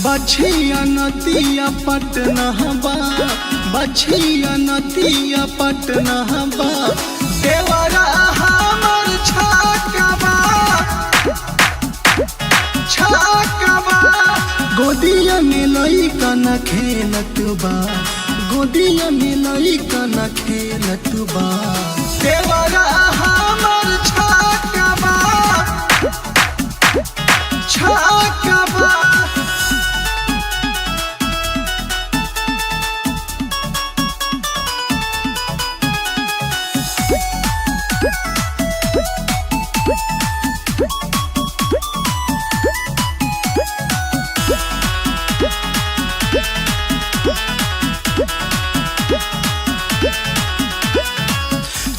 बछिया नदिया पटना बा, बछिया नदिया पटना बा, देवरा हमर छाकबा छाकबा। गोदिया में लइका न खेलत बा, गोदिया में लइका न खेलत बा, देवरा हमर छाकबा छाकबा।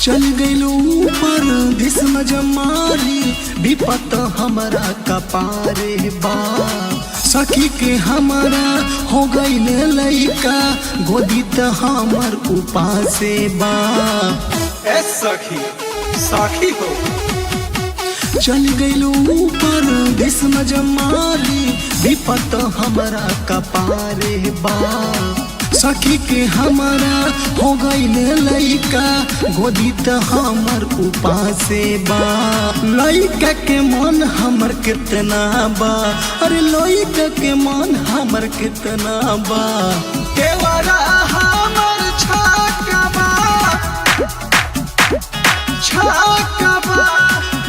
चल गइलू ऊपर भीष्म जमारी, विपत हमारा कपारे बा। सखी के हमारा हो गइले लइका, गोदी त हमर उपासे बा। ए सखी साखी हो चल गइलू ऊपर भीष्म जमारी, विपत हमारा कपारे बा। सखी के हमारा हो गइले लइका, गोदी त हमर उपासे बा। लइका के मन हमर कितना बा, अरे लइका के मन हमर कितना बा, देवरा हमर छाकबा छाकबा।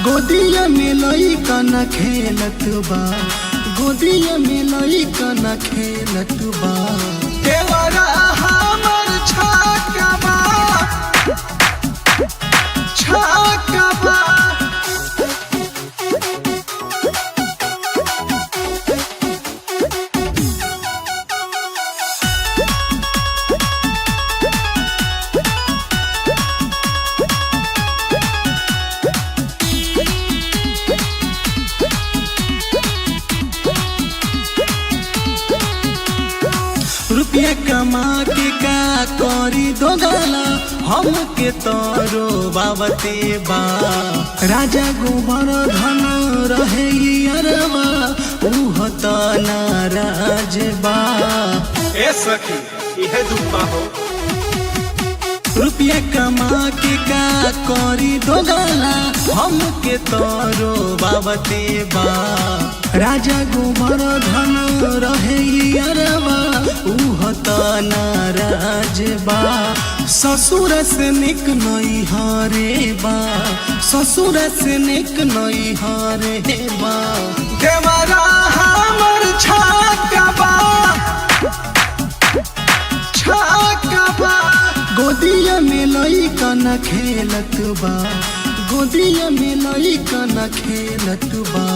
गोदिया में लइका न खेलत बा, गोदिया में लइका न खेलत बा, देवरा हमर छाकबा छाकबा। रुपया कमा के का करी दो गाला, हमके तोरो बाबते बा। राजा गोबर धन रहे अरबा, उह त नाराज बा। ए सखी इहे दुखा हो रुपया कमा के का करी दो गाला, हमके तोरो बाबते बा। राजा गोबर धन रहे अरबा, उह त नाराज बा। ससुर से निक नई हारे बा, ससुर से निक नई हारे बा, देवरा हमर छाकबा छाकबा। गोदिया में लइका न खेलत बा, गोदिया में लइका न खेलत बा।